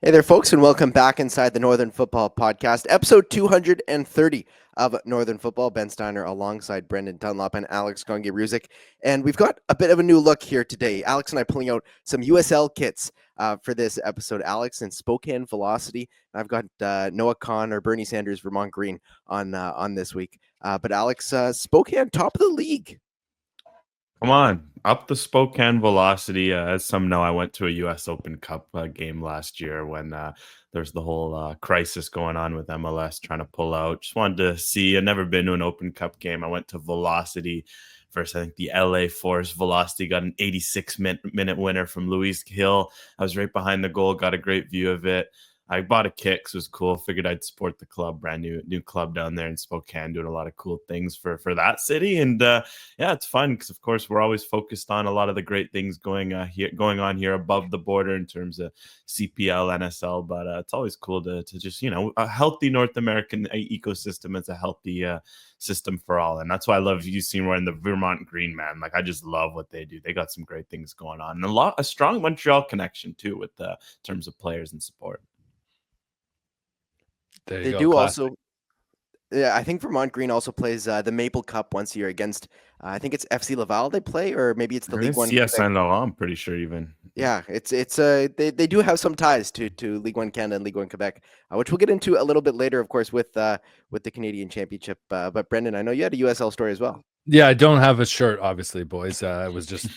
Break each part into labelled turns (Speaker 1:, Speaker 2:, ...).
Speaker 1: Hey there, folks, and welcome back inside the Northern Futbol Podcast, episode 230 of Northern Futbol. Ben Steiner alongside Brendan Dunlop and Alex Gongi-Ruzik. And we've got a bit of a new look here today. Alex and I pulling out some USL kits for this episode. Alex in Spokane Velocity. I've got Noah Kahn or Bernie Sanders, Vermont Green on this week. But Alex, Spokane, top of the league.
Speaker 2: Come on, up the Spokane Velocity. As some know, I went to a U.S. Open Cup game last year when there's the whole crisis going on with MLS trying to pull out. Just wanted to see. I'd never been to an Open Cup game. I went to Velocity versus, I think, the LA Force. Velocity got an 86-minute winner from Luis Hill. I was right behind the goal, got a great view of it. I bought a kit because it was cool. Figured I'd support the club, brand new club down there in Spokane, doing a lot of cool things for that city. And yeah, it's fun because, of course, we're always focused on a lot of the great things going on here above the border in terms of CPL, NSL. But it's always cool to just, a healthy North American ecosystem is a healthy system for all. And that's why I love UC wearing the Vermont Green, man. Like, I just love what they do. They got some great things going on, and a strong Montreal connection too with terms of players and support.
Speaker 1: They do also. Yeah, I think Vermont Green also plays the Maple Cup once a year against, I think it's FC Laval they play, or maybe it's the League One.
Speaker 2: CS Saint Laurent, I'm pretty sure even.
Speaker 1: Yeah, it's they do have some ties to League One Canada and League One Quebec, which we'll get into a little bit later, of course, with the Canadian Championship. But Brendan, I know you had a USL story as well.
Speaker 3: Yeah, I don't have a shirt, obviously, boys. It was just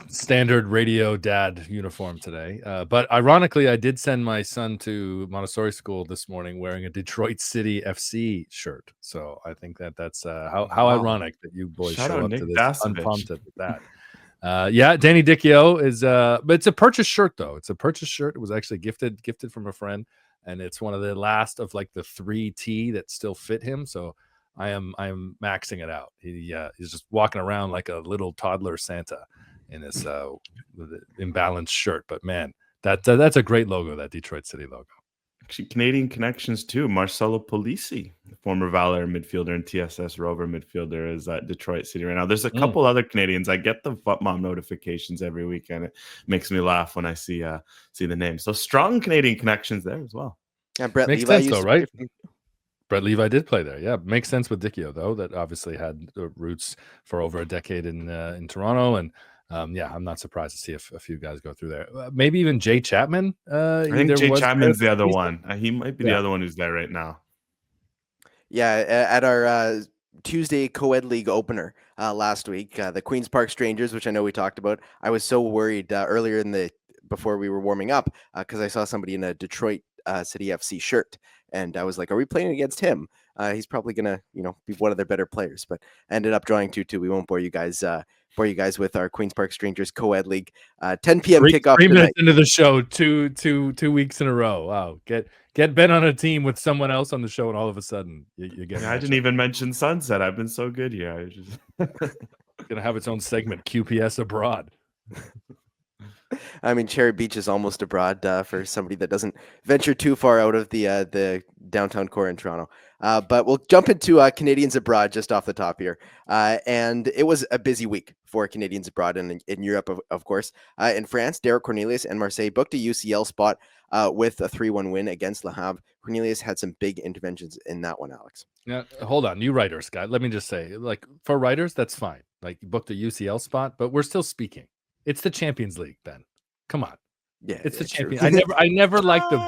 Speaker 3: standard radio dad uniform today. But ironically, I did send my son to Montessori school this morning wearing a Detroit City FC shirt. So I think that's how ironic that you boys show up to this unprompted with that. Yeah, Danny Dichio is but it's a purchase shirt though. It's a purchase shirt. It was actually gifted from a friend, and it's one of the last of like the 3T that still fit him. So I am maxing it out. He's just walking around like a little toddler Santa in this imbalanced shirt. But man, that's a great logo, that Detroit City logo.
Speaker 2: Actually, Canadian connections too. Marcelo Polisi, former Valor midfielder and TSS Rover midfielder, is at Detroit City right now. There's a couple other Canadians. I get the FutMom notifications every weekend. It makes me laugh when I see the name. So strong Canadian connections there as well.
Speaker 1: Yeah, Brett
Speaker 3: makes
Speaker 1: Levi
Speaker 3: sense though, right? Brett Levi did play there. Yeah, makes sense with Dichio though. That obviously had roots for over a decade in Toronto, and yeah, I'm not surprised to see a few guys go through there. Maybe even Jay Chapman.
Speaker 2: I think Jay Chapman's the other one. He might be the other one who's there right now.
Speaker 1: Yeah, at our Tuesday Co-Ed League opener last week, the Queen's Park Strangers, which I know we talked about. I was so worried earlier before we were warming up because I saw somebody in a Detroit City FC shirt. And I was like, are we playing against him? He's probably going to, be one of their better players. But I ended up drawing 2-2. We won't bore you guys with our Queen's Park Strangers Co-Ed League 10 p.m. kickoff.
Speaker 3: 3 minutes into the show, two weeks in a row. Wow. Get Ben on a team with someone else on the show, and all of a sudden you get.
Speaker 2: I didn't even mention Sunset. I've been so good here. I was just
Speaker 3: gonna have its own segment, QPS abroad.
Speaker 1: I mean, Cherry Beach is almost abroad for somebody that doesn't venture too far out of the downtown core in Toronto. But we'll jump into Canadians abroad just off the top here. And it was a busy week for Canadians abroad and in Europe, of course. In France, Derek Cornelius and Marseille booked a UCL spot with a 3-1 win against Le Havre. Cornelius had some big interventions in that one, Alex.
Speaker 3: Yeah, hold on. You writers, guy. Let me just say, like, for writers, that's fine. Like, you booked a UCL spot, but we're still speaking. It's the Champions League, Ben. Come on.
Speaker 1: Yeah,
Speaker 3: it's the Champions. I never liked the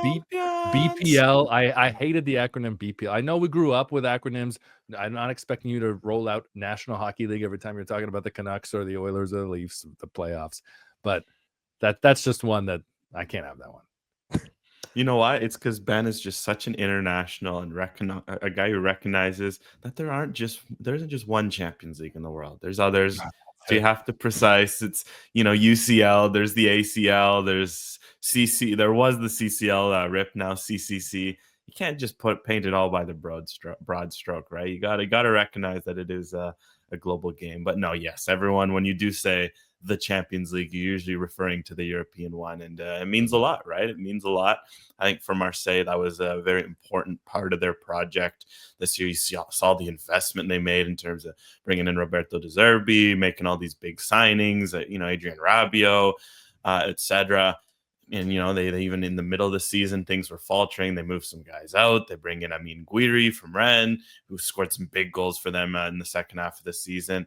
Speaker 3: BPL. I hated the acronym BPL. I know we grew up with acronyms. I'm not expecting you to roll out National Hockey League every time you're talking about the Canucks or the Oilers or the Leafs, the playoffs. But that's just one that I can't have that one.
Speaker 2: You know why? It's because Ben is just such an international and a guy who recognizes that there isn't just one Champions League in the world. There's others. So you have to precise. It's, UCL, there's the ACL, there's CC. There was the CCL RIP, now CCC. You can't just paint it all by the broad stroke, right? You gotta recognize that it is a global game. But no, yes, everyone, when you do say the Champions League, you're usually referring to the European one, and it means a lot, right? It means a lot. I think for Marseille, that was a very important part of their project this year. You saw the investment they made in terms of bringing in Roberto De Zerbi, making all these big signings, Adrian Rabiot, etc. And, they even in the middle of the season, things were faltering. They moved some guys out. They bring in, Guiri from Rennes, who scored some big goals for them in the second half of the season.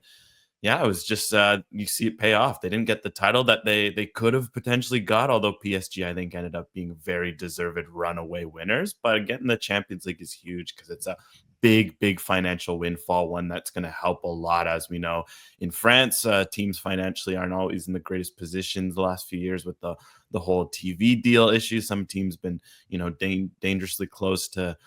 Speaker 2: Yeah, it was just you see it pay off. They didn't get the title that they could have potentially got, although PSG, I think, ended up being very deserved runaway winners. But getting the Champions League is huge because it's a big financial windfall, one that's going to help a lot. As we know, in France, teams financially aren't always in the greatest positions the last few years with the whole TV deal issue. Some teams been, dangerously close to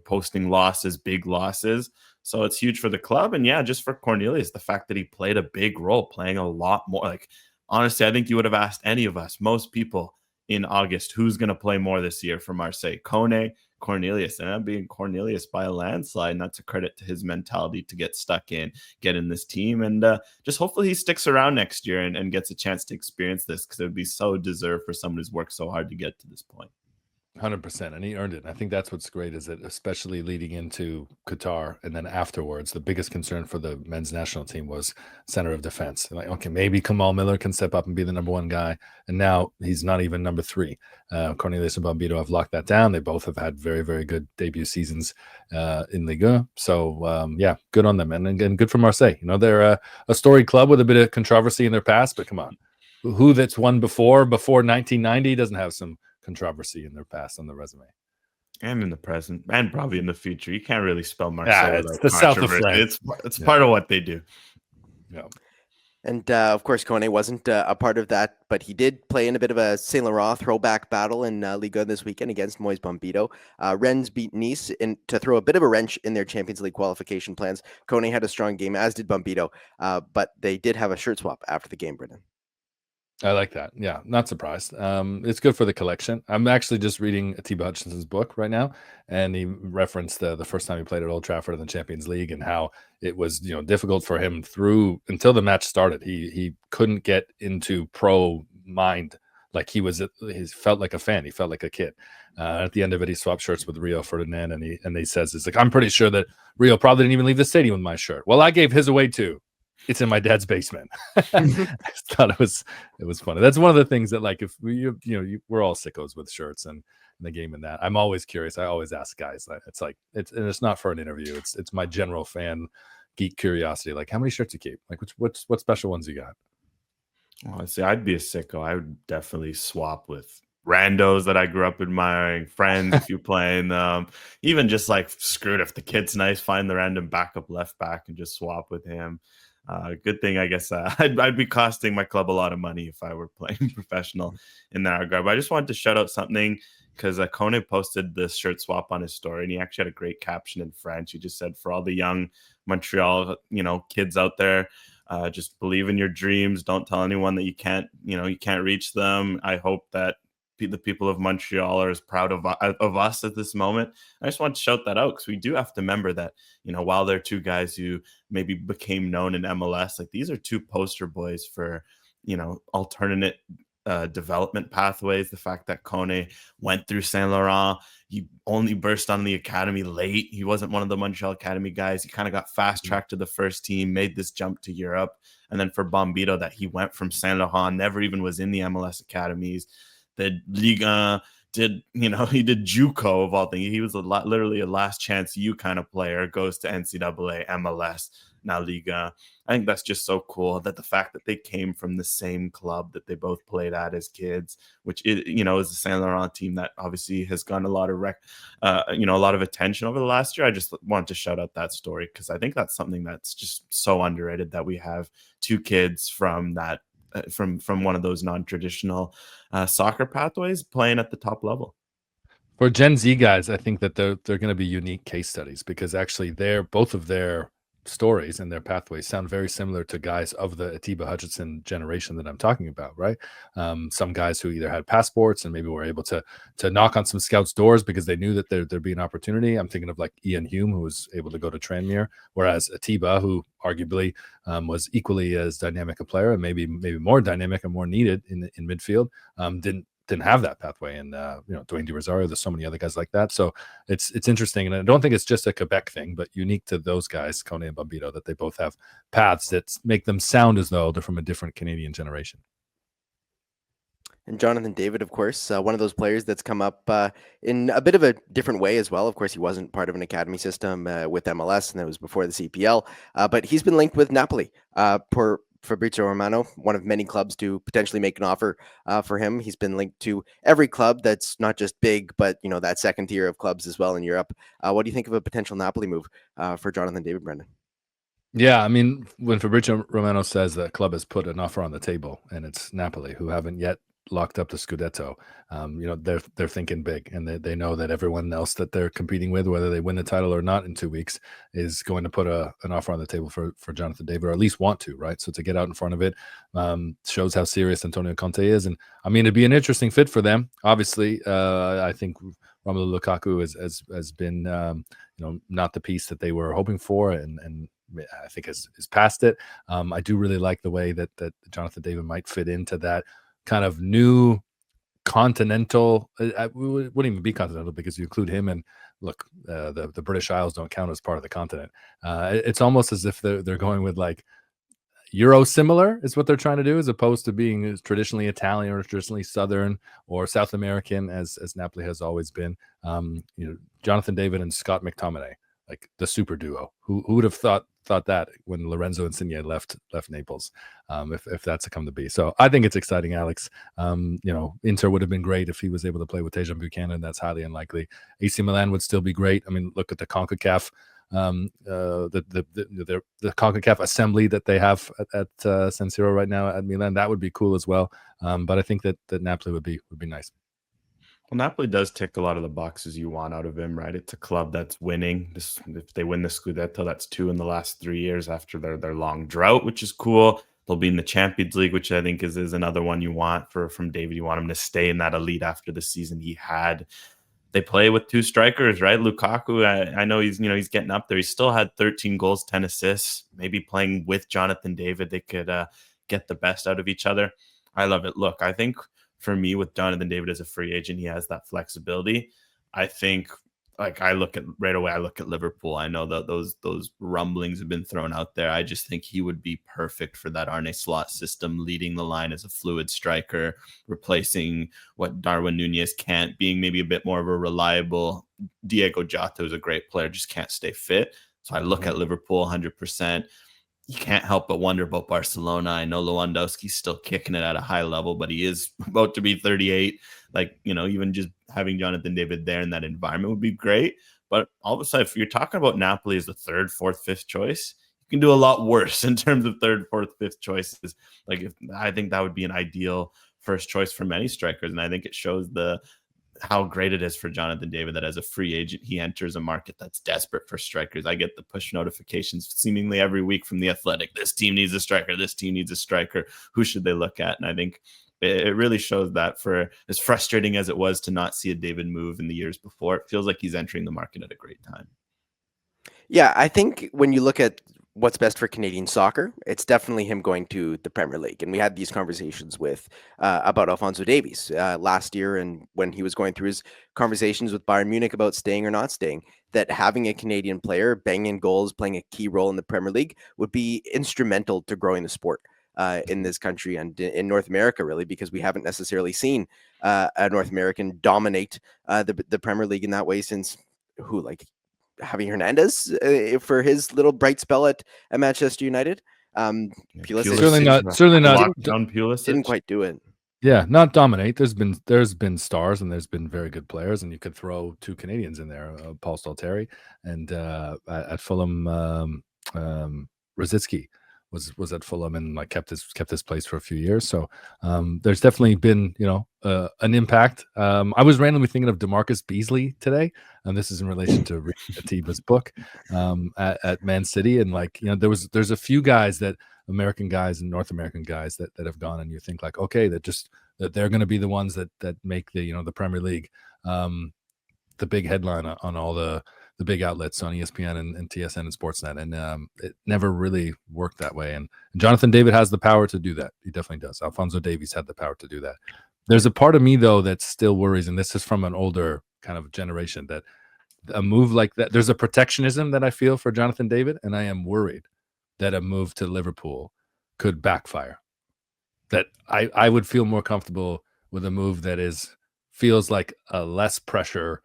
Speaker 2: posting losses, big losses. So it's huge for the club. And yeah, just for Cornelius, the fact that he played a big role, playing a lot more. Like, honestly, I think you would have asked any of us, most people in August, who's going to play more this year for Marseille? Kone, Cornelius, and being Cornelius by a landslide. And that's a credit to his mentality to get stuck in, get in this team. And just hopefully he sticks around next year and gets a chance to experience this, because it would be so deserved for someone who's worked so hard to get to this point.
Speaker 3: 100%, and he earned it. And I think that's what's great, is that especially leading into Qatar and then afterwards, the biggest concern for the men's national team was center of defense. Like, okay, maybe Kamal Miller can step up and be the number one guy, and now he's not even number three. Cornelius and Bombito have locked that down. They both have had very good debut seasons in Ligue 1. So yeah, good on them, and again, good for Marseille. They're a storied club with a bit of controversy in their past, but come on, who that's won before 1990 doesn't have some controversy in their past on the resume,
Speaker 2: and in the present, and probably in the future. You can't really spell Marseille
Speaker 3: it's the south of France.
Speaker 2: It's part of what they do.
Speaker 3: Yeah.
Speaker 1: And of course, Kone wasn't a part of that, but he did play in a bit of a Saint Laurent throwback battle in Ligue 1 this weekend against Moise Bombito. Rennes beat Nice to throw a bit of a wrench in their Champions League qualification plans. Kone had a strong game, as did Bombito, but they did have a shirt swap after the game, Brendan.
Speaker 3: I like that. Yeah, not surprised. It's good for the collection. I'm actually just reading Atiba Hutchinson's book right now, and he referenced the first time he played at Old Trafford in the Champions League and how it was difficult for him until the match started. He couldn't get into pro mind. Like he felt like a fan. He felt like a kid. At the end of it, he swapped shirts with Rio Ferdinand, and he says, "It's like, I'm pretty sure that Rio probably didn't even leave the stadium with my shirt. Well, I gave his away too. It's in my dad's basement." I just thought it was funny. That's one of the things that, like, if we're all sickos with shirts and the game and that. I'm always curious. I always ask guys. It's not for an interview. It's my general fan geek curiosity. Like, how many shirts you keep? Like, what special ones you got?
Speaker 2: Honestly, I'd be a sicko. I would definitely swap with randos that I grew up admiring, friends if you're playing them. Even just like, screw it, if the kid's nice, find the random backup left back and just swap with him. Good thing, I guess, I'd be costing my club a lot of money if I were playing professional in that regard. But I just wanted to shout out something, because Kone posted this shirt swap on his story, and he actually had a great caption in French. He just said, "For all the young Montreal, kids out there, just believe in your dreams. Don't tell anyone that you can't reach them. I hope that the people of Montreal are as proud of us at this moment." I just want to shout that out, because we do have to remember that, while they're two guys who maybe became known in MLS, like, these are two poster boys for, alternate development pathways. The fact that Kone went through Saint Laurent, he only burst on the academy late. He wasn't one of the Montreal Academy guys. He kind of got fast tracked to the first team, made this jump to Europe. And then for Bombito, that he went from Saint Laurent, never even was in the MLS academies. The Liga he did JUCO of all things. He was literally a last chance U kind of player, goes to NCAA, MLS, now Liga. I think that's just so cool, that the fact that they came from the same club that they both played at as kids, which is the Saint Laurent team that obviously has gotten a lot of a lot of attention over the last year. I just wanted to shout out that story, because I think that's something that's just so underrated, that we have two kids from that from one of those non-traditional soccer pathways playing at the top level.
Speaker 3: For Gen Z guys, I think that they're going to be unique case studies, because actually both of their stories and their pathways sound very similar to guys of the Atiba Hutchinson generation that I'm talking about, right? Some guys who either had passports and maybe were able to knock on some scouts' doors because they knew that there'd be an opportunity. I'm thinking of like Ian Hume, who was able to go to Tranmere, whereas Atiba, who arguably was equally as dynamic a player and maybe more dynamic and more needed in midfield, didn't have that pathway. And Dwayne De Rosario, there's so many other guys like that. So it's interesting, and I don't think it's just a Quebec thing, but unique to those guys, Kone and Bombito, that they both have paths that make them sound as though they're from a different Canadian generation.
Speaker 1: And Jonathan David, of course, one of those players that's come up in a bit of a different way as well. Of course, he wasn't part of an academy system with MLS, and that was before the CPL. But he's been linked with Napoli. Per Fabrizio Romano, one of many clubs to potentially make an offer for him. He's been linked to every club that's not just big, but that second tier of clubs as well in Europe. What do you think of a potential Napoli move for Jonathan David, Brendan?
Speaker 3: Yeah, I mean, when Fabrizio Romano says that club has put an offer on the table, and it's Napoli, who haven't yet locked up the Scudetto, they're thinking big, and they know that everyone else that they're competing with, whether they win the title or not in 2 weeks, is going to put an offer on the table for Jonathan David, or at least want to, right? So to get out in front of it shows how serious Antonio Conte is, and I mean, it'd be an interesting fit for them. Obviously, I think Romelu Lukaku has been not the piece that they were hoping for, and I think is past it. I do really like the way that Jonathan David might fit into that kind of new continental. It wouldn't even be continental because you include him, and look, the British Isles don't count as part of the continent. It's almost as if they're going with like Euro similar is what they're trying to do, as opposed to being traditionally Italian or traditionally Southern or South American, as Napoli has always been. Jonathan David and Scott McTominay, like the super duo. Who would have thought that when Lorenzo Insigne left Naples, if that's to come to be. So I think it's exciting, Alex. Inter would have been great if he was able to play with Tajon Buchanan. That's highly unlikely. AC Milan would still be great. I mean, look at the CONCACAF, the CONCACAF assembly that they have at San Siro right now at Milan. That would be cool as well. But I think that Napoli would be nice.
Speaker 2: Well, Napoli does tick a lot of the boxes you want out of him, right? It's a club that's winning. If they win the Scudetto, that's 2 in the last 3 years after their long drought, which is cool. They'll be in the Champions League, which I think is another one you want from David. You want him to stay in that elite after the season he had. They play with 2 strikers, right? Lukaku, I know he's getting up there. He still had 13 goals, 10 assists. Maybe playing with Jonathan David, they could get the best out of each other. I love it. Look, I think for me, with Jonathan David as a free agent, he has that flexibility. I think, I look at Liverpool. I know that those rumblings have been thrown out there. I just think he would be perfect for that Arne Slot system, leading the line as a fluid striker, replacing what Darwin Nunez can't, being maybe a bit more of a reliable. Diego Jota is a great player, just can't stay fit. So I look at Liverpool 100%. You can't help but wonder about Barcelona. I know Lewandowski's still kicking it at a high level, but he is about to be 38. Even just having Jonathan David there in that environment would be great. But all of a sudden, if you're talking about Napoli as the 3rd, 4th, 5th choice, you can do a lot worse in terms of 3rd, 4th, 5th choices. I think that would be an ideal first choice for many strikers. And I think it shows how great it is for Jonathan David that as a free agent, he enters a market that's desperate for strikers. I get the push notifications seemingly every week from The Athletic. This team needs a striker. This team needs a striker. Who should they look at? And I think it really shows that, for as frustrating as it was to not see a David move in the years before, it feels like he's entering the market at a great time.
Speaker 1: Yeah, I think when you look at what's best for Canadian soccer, it's definitely him going to the Premier League. And we had these conversations about Alphonso Davies last year, and when he was going through his conversations with Bayern Munich about staying or not staying, that having a Canadian player banging goals, playing a key role in the Premier League would be instrumental to growing the sport in this country and in North America, really, because we haven't necessarily seen a North American dominate the Premier League in that way since Javi Hernandez for his little bright spell at Manchester United. Pulisic
Speaker 3: Certainly not.
Speaker 2: Pulisic
Speaker 1: didn't quite do it.
Speaker 3: Yeah, not dominate. There's been stars and there's been very good players, and you could throw 2 Canadians in there, Paul Stalteri and at Fulham, Rositzky was at Fulham and kept his place for a few years. So there's definitely been an impact. I was randomly thinking of DeMarcus Beasley today, and this is in relation to Atiba's book at Man City, and there's a few guys, that American guys and North American guys that have gone, and you think okay, that they're going to be the ones that make the Premier League the big headline on all the big outlets on ESPN and TSN and Sportsnet, and it never really worked that way. And Jonathan David has the power to do that. He definitely does. Alphonso Davies had the power to do that. There's a part of me, though, that still worries, and this is from an older kind of generation, that a move like that, there's a protectionism that I feel for Jonathan David, and I am worried that a move to Liverpool could backfire. That I would feel more comfortable with a move that feels like a less pressure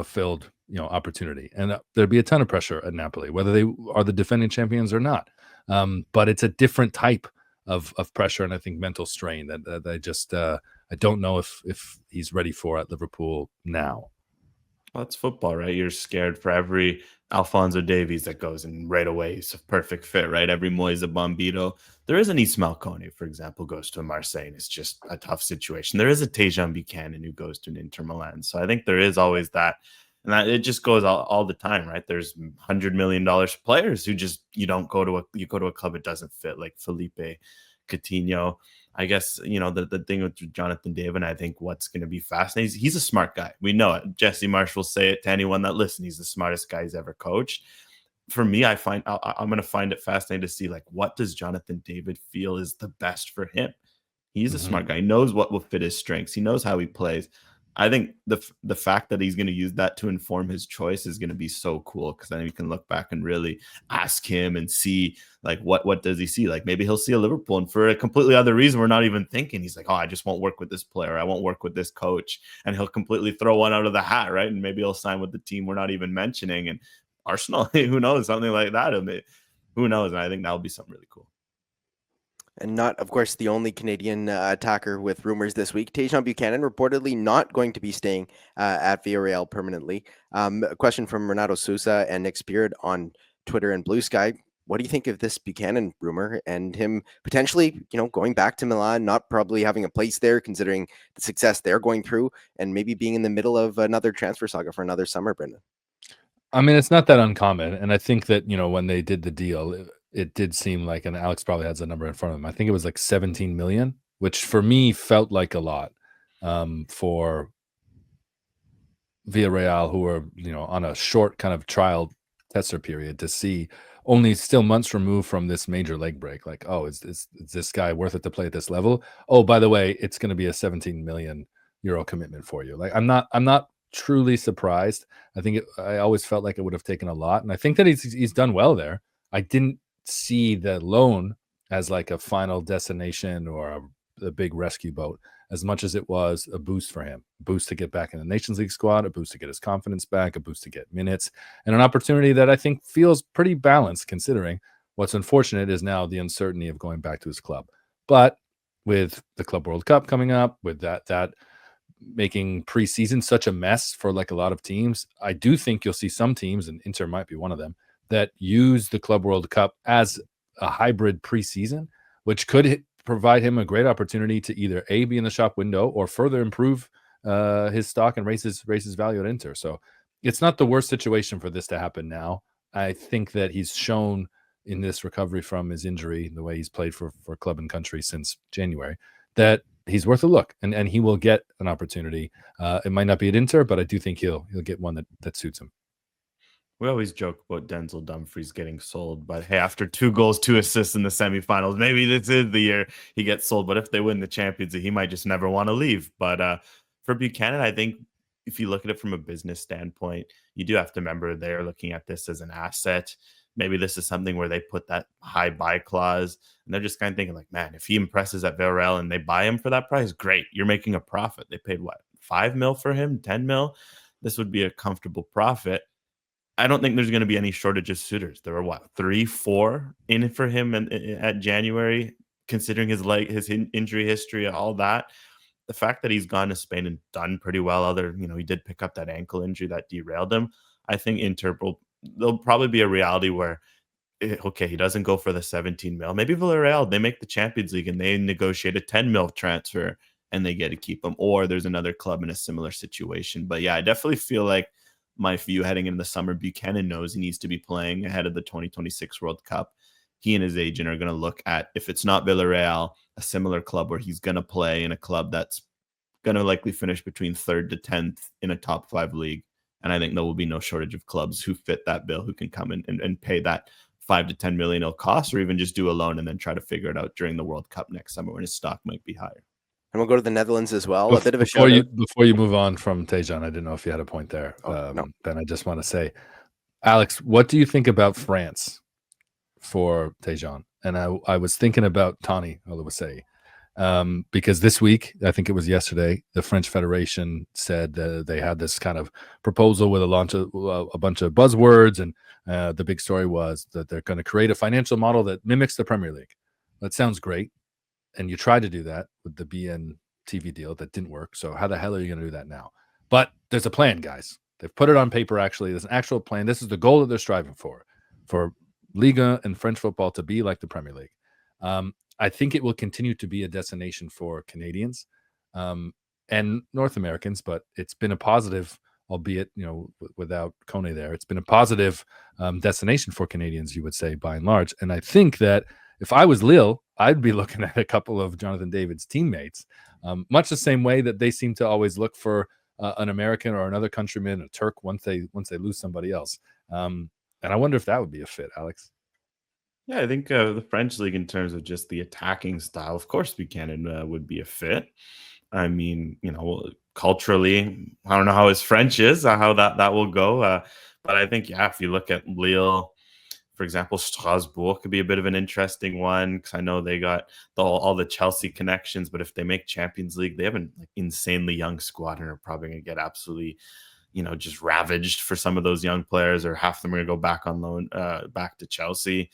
Speaker 3: filled opportunity, and there'd be a ton of pressure at Napoli, whether they are the defending champions or not. But it's a different type of pressure, and I think mental strain that I just I don't know if he's ready for at Liverpool now.
Speaker 2: Well, it's football, right? You're scared for every Alphonso Davies that goes and right away he's a perfect fit, right? Every Moise Bombito. There is an Ismail Kone, for example, goes to Marseille, and it's just a tough situation. There is a Tajon Buchanan who goes to an Inter Milan. So I think there is always that. And that it just goes all the time, right? There's $100 million players who just you go to a club it doesn't fit, like Felipe Coutinho. I guess, the thing with Jonathan David, I think what's going to be fascinating, he's a smart guy. We know it. Jesse Marsh will say it to anyone that listens. He's the smartest guy he's ever coached. For me, I'm going to find it fascinating to see, like, what does Jonathan David feel is the best for him? He's a smart guy. He knows what will fit his strengths. He knows how he plays. I think the fact that he's going to use that to inform his choice is going to be so cool, because then we can look back and really ask him and see, like, what does he see? Like, maybe he'll see a Liverpool, and for a completely other reason we're not even thinking, he's like, oh, I just won't work with this player, I won't work with this coach, and he'll completely throw one out of the hat, right? And maybe he'll sign with the team we're not even mentioning, and Arsenal, who knows, something like that. Who knows? And I think that'll be something really cool.
Speaker 1: And not, of course, the only Canadian attacker with rumors this week. Tajon Buchanan reportedly not going to be staying at Villarreal permanently. A question from Renato Sousa and Nick Spirit on Twitter and Blue Sky. What do you think of this Buchanan rumor and him potentially, going back to Milan, not probably having a place there, considering the success they're going through, and maybe being in the middle of another transfer saga for another summer, Brendan?
Speaker 3: I mean, it's not that uncommon. And I think that, when they did the deal, it did seem like, and Alex probably has a number in front of him, I think it was like 17 million, which for me felt like a lot for Villarreal, who are, on a short kind of trial tester period, to see only still months removed from this major leg break. Like, oh, is this guy worth it to play at this level? Oh, by the way, it's going to be a 17 million euro commitment for you. Like, I'm not truly surprised. I always felt like it would have taken a lot, and I think that he's done well there. I didn't see the loan as like a final destination or a big rescue boat, as much as it was a boost for him, a boost to get back in the Nations League squad, a boost to get his confidence back, a boost to get minutes, and an opportunity that I think feels pretty balanced, considering what's unfortunate is now the uncertainty of going back to his club. But with the Club World Cup coming up, with that making preseason such a mess for like a lot of teams, I do think you'll see some teams, and Inter might be one of them, that use the Club World Cup as a hybrid preseason, which could provide him a great opportunity to either A, be in the shop window, or further improve his stock and raise his value at Inter. So it's not the worst situation for this to happen now. I think that he's shown in this recovery from his injury, the way he's played for club and country since January, that he's worth a look, and he will get an opportunity. It might not be at Inter, but I do think he'll get one that suits him.
Speaker 2: We always joke about Denzel Dumfries getting sold, but hey, after 2 goals, 2 assists in the semifinals, maybe this is the year he gets sold. But if they win the Champions League, he might just never want to leave. But for Buchanan, I think if you look at it from a business standpoint, you do have to remember they're looking at this as an asset. Maybe this is something where they put that high buy clause, and they're just kind of thinking like, man, if he impresses at Villarreal and they buy him for that price, great. You're making a profit. They paid what, 5 mil for him, 10 mil? This would be a comfortable profit. I don't think there's going to be any shortage of suitors. There were 3, 4 in for him at January, considering his injury history, all that. The fact that he's gone to Spain and done pretty well, he did pick up that ankle injury that derailed him. I think there'll probably be a reality where, okay, he doesn't go for the 17 mil. Maybe Villarreal, they make the Champions League and they negotiate a 10 mil transfer and they get to keep him. Or there's another club in a similar situation. But yeah, I definitely feel like my view heading into the summer, Buchanan knows he needs to be playing ahead of the 2026 World Cup. He and his agent are going to look at, if it's not Villarreal, a similar club where he's going to play in a club that's going to likely finish between 3rd to 10th in a top 5 league. And I think there will be no shortage of clubs who fit that bill, who can come in and pay that 5 to 10 million it'll cost, or even just do a loan and then try to figure it out during the World Cup next summer when his stock might be higher.
Speaker 1: And we'll go to the Netherlands as well. A bit of a
Speaker 3: before you move on from Tajon, I didn't know if you had a point there.
Speaker 1: No.
Speaker 3: Ben, I just want to say, Alex, what do you think about France for Tajon? And I was thinking about Tani Oluwase, Because this week, I think it was yesterday, the French Federation said they had this kind of proposal with a bunch of buzzwords, and the big story was that they're going to create a financial model that mimics the Premier League. That sounds great, and you tried to do that with the BN TV deal that didn't work. So how the hell are you going to do that now? But there's a plan, guys. They've put it on paper. Actually, there's an actual plan. This is the goal that they're striving for Liga and French football to be like the Premier League. I think it will continue to be a destination for Canadians and North Americans, but it's been a positive, albeit without Kone there. It's been a positive destination for Canadians, you would say, by and large. And I think that if I was Lille, I'd be looking at a couple of Jonathan David's teammates, much the same way that they seem to always look for an American or another countryman, a Turk, once they lose somebody else. And I wonder if that would be a fit, Alex.
Speaker 2: Yeah, I think the French league, in terms of just the attacking style, of course, Buchanan would be a fit. I mean, culturally, I don't know how his French is, how that will go. But I think, yeah, if you look at Lille, for example, Strasbourg could be a bit of an interesting one, because I know they got all the Chelsea connections. But if they make Champions League, they have an insanely young squad and are probably going to get absolutely, just ravaged for some of those young players, or half of them are going to go back on loan, back to Chelsea.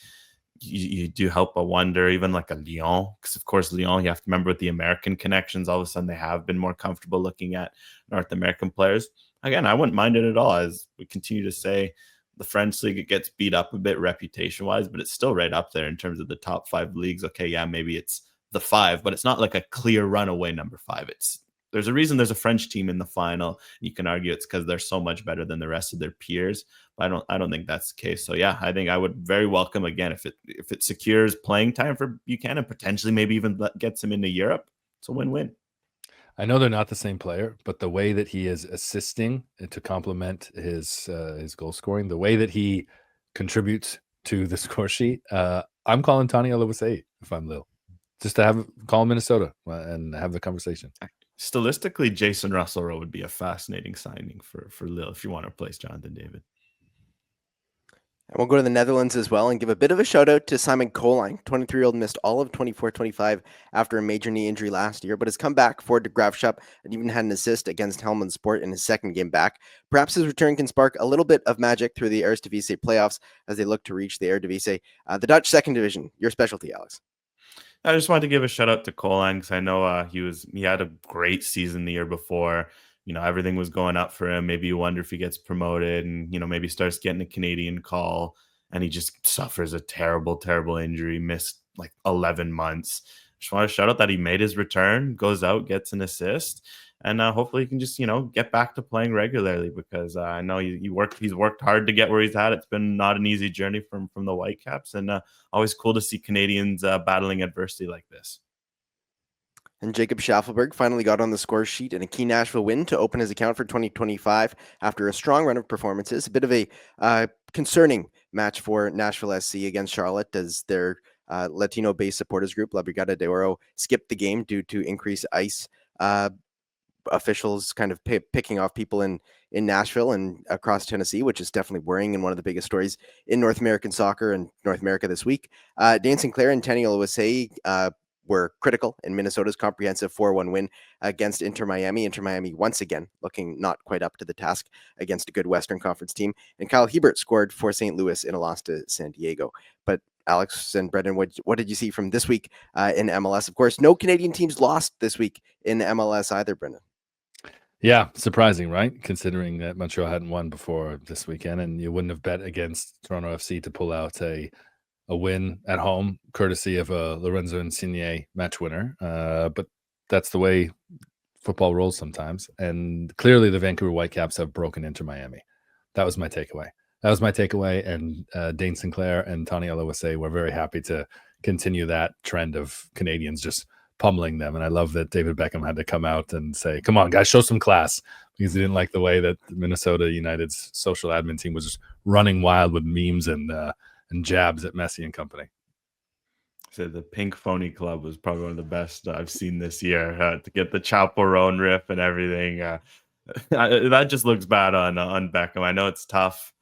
Speaker 2: You do help a wonder, even like a Lyon, because of course Lyon, you have to remember, with the American connections, all of a sudden they have been more comfortable looking at North American players. Again, I wouldn't mind it at all. As we continue to say, the French league, it gets beat up a bit reputation wise, but it's still right up there in terms of the top 5 leagues. Okay, yeah, maybe it's the 5, but it's not like a clear runaway number 5. There's a reason there's a French team in the final. You can argue it's because they're so much better than the rest of their peers. But I don't think that's the case. So yeah, I think I would very welcome, again, if it secures playing time for Buchanan, potentially maybe even gets him into Europe. It's a win-win.
Speaker 3: I know they're not the same player, but the way that he is assisting to complement his goal scoring, the way that he contributes to the score sheet, I'm calling Tani Olivia if I'm Lille, just to call Minnesota and have the conversation.
Speaker 2: Stylistically, Jason Russell would be a fascinating signing for Lille if you want to replace Jonathan David.
Speaker 1: And we'll go to the Netherlands as well and give a bit of a shout out to Simon Colijn. 23-year-old missed all of 24-25 after a major knee injury last year, but has come back for De Graafschap and even had an assist against Helmond Sport in his second game back. Perhaps his return can spark a little bit of magic through the Eredivisie playoffs as they look to reach the Eredivisie, the Dutch second division. Your specialty, Alex.
Speaker 2: I just wanted to give a shout out to Colijn, because I know he had a great season the year before. Everything was going up for him. Maybe you wonder if he gets promoted and, maybe starts getting a Canadian call, and he just suffers a terrible, terrible injury, missed like 11 months. Just want to shout out that he made his return, goes out, gets an assist, and hopefully he can just, get back to playing regularly, because I know he's worked hard to get where he's at. It's been not an easy journey from the Whitecaps, and always cool to see Canadians battling adversity like this.
Speaker 1: And Jacob Schaffelberg finally got on the score sheet in a key Nashville win to open his account for 2025 after a strong run of performances. A bit of a concerning match for Nashville SC against Charlotte, as their Latino-based supporters group, La Brigada de Oro, skipped the game due to increased ICE officials kind of picking off people in Nashville and across Tennessee, which is definitely worrying and one of the biggest stories in North American soccer and North America this week. Dane Sinclair and Tani Olivia were critical in Minnesota's comprehensive 4-1 win against Inter Miami. Inter Miami once again looking not quite up to the task against a good Western Conference team. And Kyle Hebert scored for St. Louis in a loss to San Diego. But Alex and Brendan, what did you see from this week in MLS? Of course, no Canadian teams lost this week in MLS either, Brendan.
Speaker 3: Yeah, surprising, right? Considering that Montreal hadn't won before this weekend, and you wouldn't have bet against Toronto FC to pull out a win at home, courtesy of a Lorenzo Insigne match winner. But that's the way football rolls sometimes. And clearly the Vancouver Whitecaps have broken into Miami. That was my takeaway. And Dane Sinclair and Tani Olivia were very happy to continue that trend of Canadians just pummeling them. And I love that David Beckham had to come out and say, come on, guys, show some class, because he didn't like the way that Minnesota United's social admin team was just running wild with memes and jabs at Messi and company.
Speaker 2: So the Pink Phony Club was probably one of the best I've seen this year, to get the Chaperone riff and everything. That just looks bad on Beckham. I know it's tough,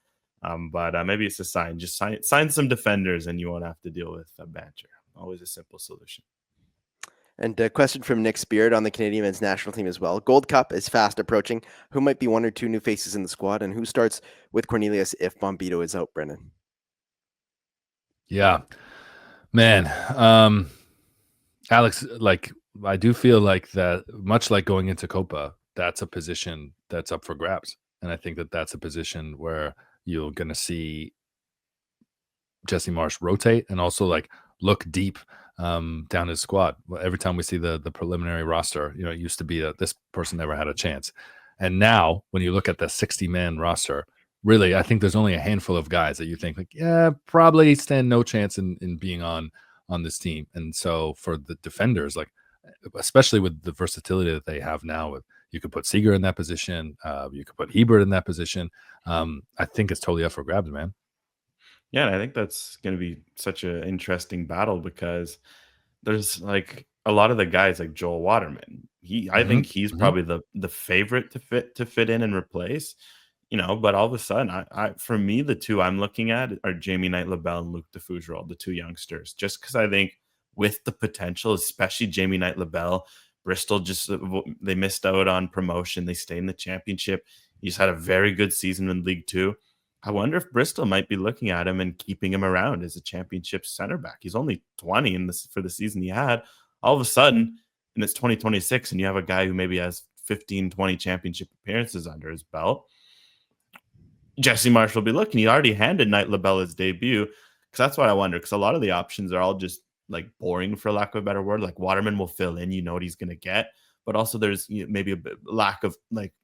Speaker 2: but maybe it's a sign. Just sign some defenders and you won't have to deal with banter. Always a simple solution.
Speaker 1: And a question from Nick Spirit on the Canadian men's national team as well. Gold Cup is fast approaching. Who might be one or two new faces in the squad, and who starts with Cornelius if Bombito is out, Brennan?
Speaker 3: Yeah, man. Alex, like, I do feel like that, much like going into Copa, that's a position that's up for grabs. And I think that that's a position where you're going to see Jesse Marsh rotate and also like look deep down his squad. Every time we see the preliminary roster, it used to be that this person never had a chance. And now when you look at the 60-man roster, really, I think there's only a handful of guys that you think like, yeah, probably stand no chance in being on this team. And so for the defenders, like, especially with the versatility that they have now, you could put Seager in that position, you could put Hebert in that position. I think it's totally up for grabs, man.
Speaker 2: Yeah, and I think that's going to be such an interesting battle because there's like a lot of the guys like Joel Waterman. I think he's probably the favorite to fit in and replace. But all of a sudden, I for me, the two I'm looking at are Jamie Knight-Labelle and Luke DeFougerolles, the two youngsters. Just because I think with the potential, especially Jamie Knight-Labelle, Bristol they missed out on promotion. They stayed in the championship. He's had a very good season in League Two. I wonder if Bristol might be looking at him and keeping him around as a championship center back. He's only 20 for the season he had. All of a sudden, and it's 2026, and you have a guy who maybe has 15, 20 championship appearances under his belt. Jesse Marsh will be looking. He already handed Knight-Labelle his debut, because that's what I wonder, because a lot of the options are all just like boring, for lack of a better word. Like Waterman will fill in, what he's going to get. But also there's maybe a bit lack of like,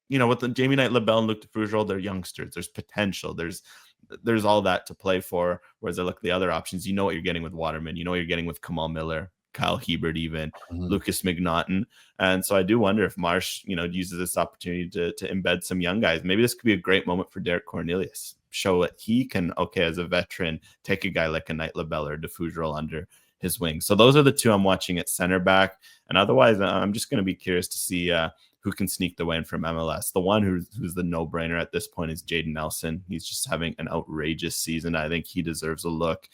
Speaker 2: with the Jamie Knight-Labelle and Luke DeFougerolles, they're youngsters. There's potential. There's all that to play for. Whereas I look at the other options, what you're getting with Waterman. What you're getting with Kamal Miller, Kyle Hebert, even Lucas McNaughton. And so I do wonder if Marsh, uses this opportunity to embed some young guys. Maybe this could be a great moment for Derek Cornelius. Show that he can, as a veteran, take a guy like a Knight-Labelle or DeFougerolles under his wing. So those are the two I'm watching at center back. And otherwise, I'm just going to be curious to see who can sneak the way in from MLS. The one who's the no-brainer at this point is Jaden Nelson. He's just having an outrageous season. I think he deserves a look.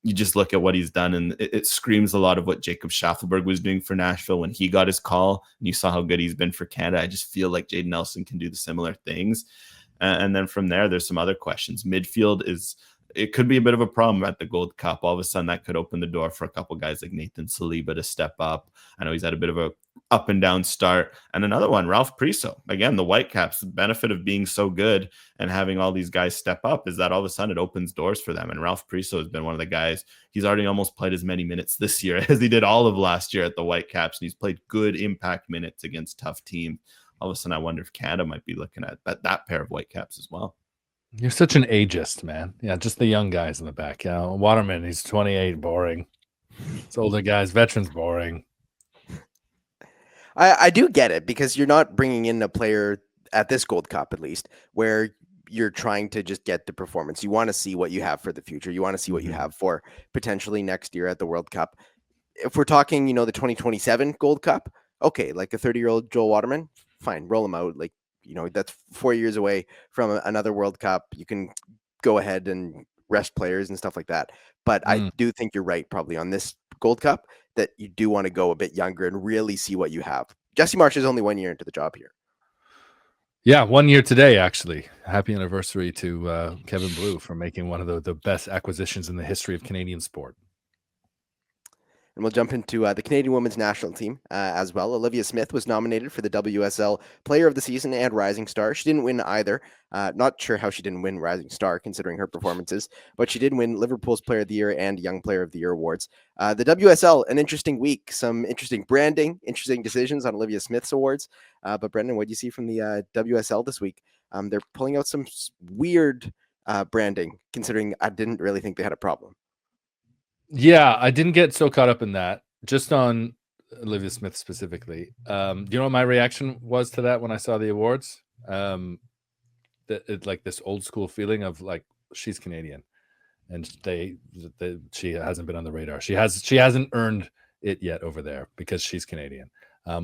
Speaker 2: You just look at what he's done, and it screams a lot of what Jacob Schaffelberg was doing for Nashville when he got his call, and you saw how good he's been for Canada. I just feel like Jaden Nelson can do the similar things. And then from there, there's some other questions. Midfield it could be a bit of a problem at the Gold Cup. All of a sudden, that could open the door for a couple guys like Nathan Saliba to step up. I know he's had a bit of a up and down start. And another one, Ralph Priso. Again, the Whitecaps, the benefit of being so good and having all these guys step up is that all of a sudden it opens doors for them. And Ralph Priso has been one of the guys. He's already almost played as many minutes this year as he did all of last year at the Whitecaps. And he's played good impact minutes against tough teams. All of a sudden, I wonder if Canada might be looking at that pair of Whitecaps as well.
Speaker 3: You're such an ageist, man. Yeah, just the young guys in the back. Yeah, Waterman, he's 28, boring. It's older guys, veterans, boring.
Speaker 1: I do get it, because you're not bringing in a player at this Gold Cup, at least, where you're trying to just get the performance. You want to see what you have for the future. You want to see what you have for potentially next year at the World Cup. If we're talking, the 2027 Gold Cup, okay, like a 30-year-old Joel Waterman, fine, roll him out. Like, that's 4 years away from another World Cup. You can go ahead and rest players and stuff like that. But I do think you're right, probably on this Gold Cup, that you do want to go a bit younger and really see what you have. Jesse Marsh is only 1 year into the job here.
Speaker 3: Yeah, 1 year today, actually. Happy anniversary to Kevin Blue for making one of the best acquisitions in the history of Canadian sport.
Speaker 1: And we'll jump into the Canadian women's national team as well. Olivia Smith was nominated for the WSL Player of the Season and Rising Star. She didn't win either. Not sure how she didn't win Rising Star, considering her performances, but she did win Liverpool's Player of the Year and Young Player of the Year awards. The WSL, an interesting week. Some interesting branding, interesting decisions on Olivia Smith's awards. But Brendan, what do you see from the WSL this week? They're pulling out some weird branding, considering I didn't really think they had a problem.
Speaker 3: Yeah, I didn't get so caught up in that. Just on Olivia Smith specifically. Do you know what my reaction was to that when I saw the awards? Like this old school feeling of like, she's Canadian, and she hasn't been on the radar. She hasn't earned it yet over there because she's Canadian,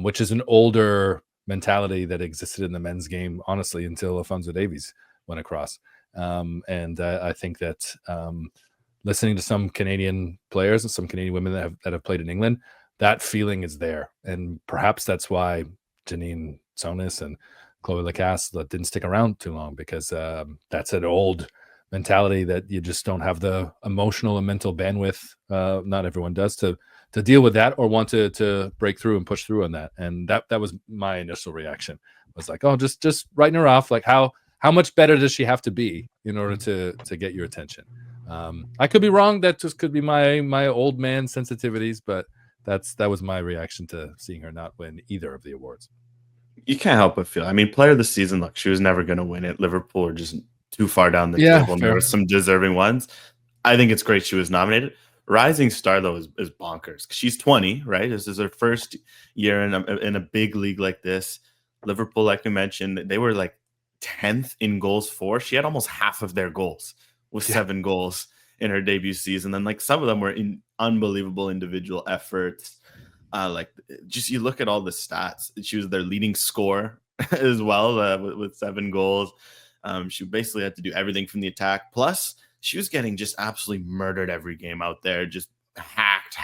Speaker 3: which is an older mentality that existed in the men's game, honestly, until Alfonso Davies went across. And I think that listening to some Canadian players and some Canadian women that have played in England, that feeling is there. And perhaps that's why Janine Sonis and Chloe Lacasse didn't stick around too long, because that's an old mentality that you just don't have the emotional and mental bandwidth. Not everyone does to deal with that or want to break through and push through on that. And that was my initial reaction, was like, oh, just writing her off. Like, how much better does she have to be in order to get your attention? I could be wrong. That just could be my old man sensitivities, but that was my reaction to seeing her not win either of the awards.
Speaker 2: You can't help but feel. I mean, player of the season, look, she was never going to win it. Liverpool are just too far down the table, and there were some deserving ones. I think it's great she was nominated. Rising star, though, is bonkers. She's 20, right? This is her first year in a big league like this. Liverpool, like we mentioned, they were like 10th in goals for. She had almost half of their goals with 7 goals in her debut season. And like some of them were in unbelievable individual efforts. Like just you look at all the stats. She was their leading scorer as well with 7 goals. She basically had to do everything from the attack. Plus, she was getting just absolutely murdered every game out there, just hacked.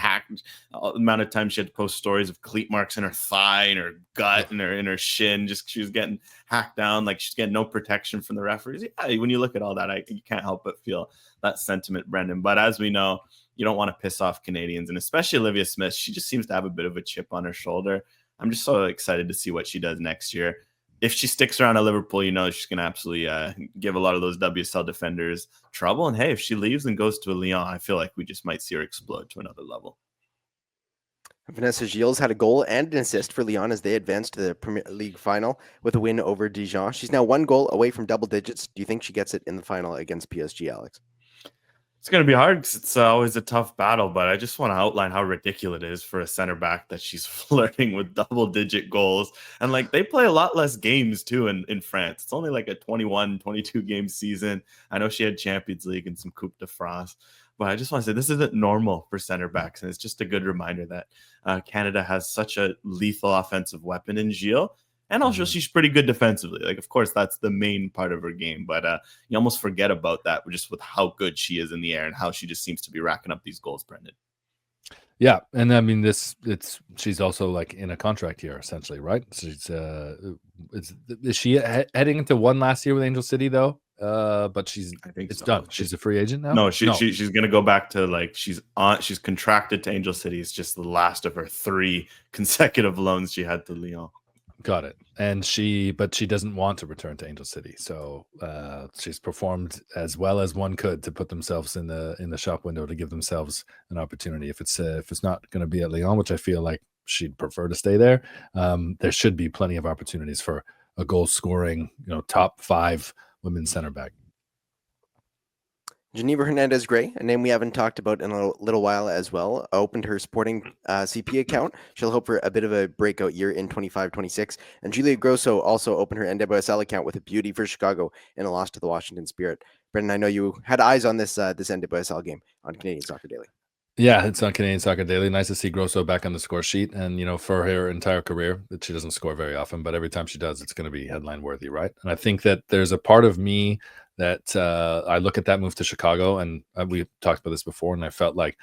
Speaker 2: The amount of times she had to post stories of cleat marks in her thigh, in her gut, in her shin. Just she was getting hacked down, like she's getting no protection from the referees. Yeah, when you look at all that, you can't help but feel that sentiment, Brendan. But as we know, you don't want to piss off Canadians, and especially Olivia Smith. She just seems to have a bit of a chip on her shoulder. I'm just so excited to see what she does next year. If she sticks around at Liverpool, you know she's going to absolutely give a lot of those WSL defenders trouble. And hey, if she leaves and goes to a Lyon, I feel like we just might see her explode to another level.
Speaker 1: Vanessa Gilles had a goal and an assist for Lyon as they advanced to the Premier League final with a win over Dijon. She's now 1 goal away from double digits. Do you think she gets it in the final against PSG, Alex?
Speaker 2: It's going to be hard because it's always a tough battle, but I just want to outline how ridiculous it is for a center back that she's flirting with double-digit goals. And, like, they play a lot less games, too, in France. It's only like a 21, 22-game season. I know she had Champions League and some Coupe de France, but I just want to say this isn't normal for center backs, and it's just a good reminder that Canada has such a lethal offensive weapon in Gilles. And also, she's pretty good defensively. Like, of course, that's the main part of her game. But you almost forget about that just with how good she is in the air and how she just seems to be racking up these goals, Brendan.
Speaker 3: Yeah, and I mean, she's also like in a contract year, essentially, right? She's is she heading into one last year with Angel City though? But
Speaker 2: I think
Speaker 3: it's
Speaker 2: so.
Speaker 3: done. She's a free agent now.
Speaker 2: No, she's gonna go back to like she's contracted to Angel City. It's just the last of her 3 consecutive loans she had to Lyon.
Speaker 3: Got it. And she doesn't want to return to Angel City, so she's performed as well as one could to put themselves in the shop window to give themselves an opportunity. If it's not going to be at Lyon, which I feel like she'd prefer to stay there, there should be plenty of opportunities for a goal scoring, top 5 women's center back.
Speaker 1: Geneva Hernandez-Gray, a name we haven't talked about in a little while as well, opened her Sporting CP account. She'll hope for a bit of a breakout year in 25-26. And Julia Grosso also opened her NWSL account with a beauty for Chicago in a loss to the Washington Spirit. Brendan, I know you had eyes on this NWSL game on Canadian Soccer Daily.
Speaker 3: Yeah, it's on Canadian Soccer Daily. Nice to see Grosso back on the score sheet. And, for her entire career, that she doesn't score very often, but every time she does, it's going to be headline worthy, right? And I think that there's a part of me that I look at that move to Chicago, and we talked about this before, and I felt like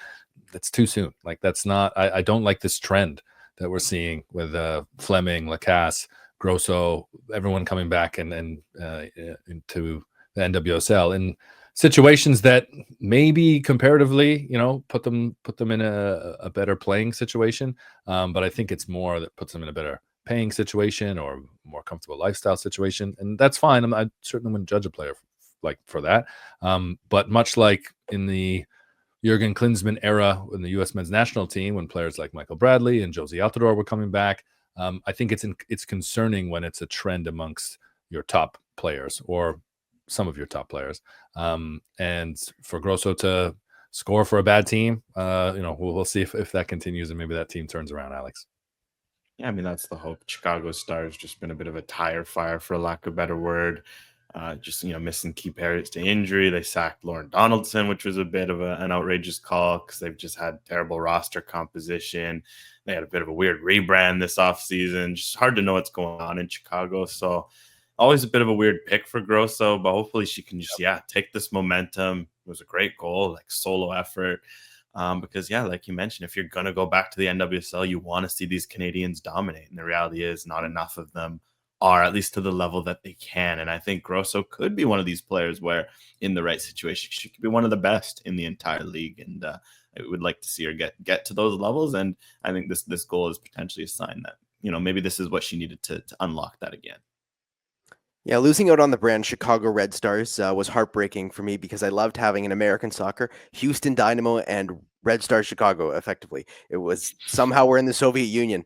Speaker 3: that's too soon. Like, that's not, I don't like this trend that we're seeing with Fleming, Lacasse, Grosso, everyone coming back and into the NWSL in situations that maybe comparatively, put them in a better playing situation. But I think it's more that puts them in a better paying situation or more comfortable lifestyle situation. And that's fine. I certainly wouldn't judge a player for that. But much like in the Jurgen Klinsmann era in the U.S. men's national team, when players like Michael Bradley and Josie Altidore were coming back, I think it's concerning when it's a trend amongst your top players or some of your top players. And for Grosso to score for a bad team, we'll see if that continues and maybe that team turns around, Alex.
Speaker 2: Yeah, I mean, that's the hope. Chicago Stars just been a bit of a tire fire, for lack of a better word. Missing key players to injury. They sacked Lauren Donaldson, which was a bit of an outrageous call because they've just had terrible roster composition. They had a bit of a weird rebrand this offseason. Just hard to know what's going on in Chicago. So always a bit of a weird pick for Grosso, but hopefully she can just, take this momentum. It was a great goal, like solo effort. Because, yeah, like you mentioned, if you're going to go back to the NWSL, you want to see these Canadians dominate. And the reality is not enough of them are, at least to the level that they can. And I think Grosso could be one of these players where in the right situation, she could be one of the best in the entire league. And I would like to see her get to those levels. And I think this goal is potentially a sign that, maybe this is what she needed to unlock that again.
Speaker 1: Yeah, losing out on the brand Chicago Red Stars was heartbreaking for me because I loved having an American soccer, Houston Dynamo and Red Stars Chicago, effectively. It was somehow we're in the Soviet Union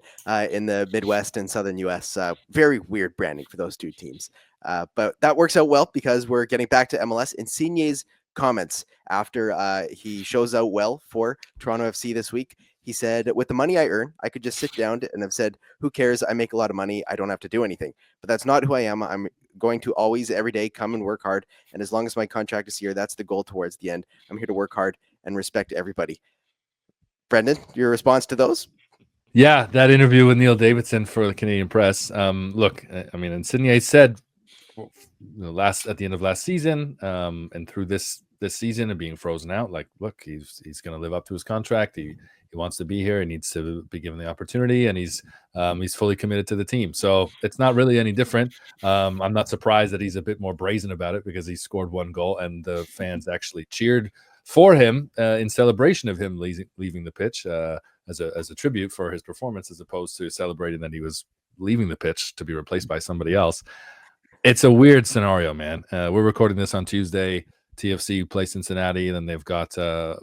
Speaker 1: in the Midwest and Southern U.S. Very weird branding for those two teams. But that works out well because we're getting back to MLS. Insigne's comments after he shows out well for Toronto FC this week. He said, with the money I earn, I could just sit down and have said, who cares? I make a lot of money. I don't have to do anything. But that's not who I am. I'm going to always, every day, come and work hard. And as long as my contract is here, that's the goal towards the end. I'm here to work hard and respect everybody. Brendan, your response to those?
Speaker 3: Yeah, that interview with Neil Davidson for the Canadian Press. Look, I mean, Insigne said at the end of last season and through this season and being frozen out, like, look, he's going to live up to his contract. He wants to be here. He needs to be given the opportunity, and he's fully committed to the team. So it's not really any different. I'm not surprised that he's a bit more brazen about it because he scored one goal and the fans actually cheered for him in celebration of him leaving the pitch as a tribute for his performance, as opposed to celebrating that he was leaving the pitch to be replaced by somebody else. It's a weird scenario, man. We're recording this on Tuesday. TFC play Cincinnati, and then they've got a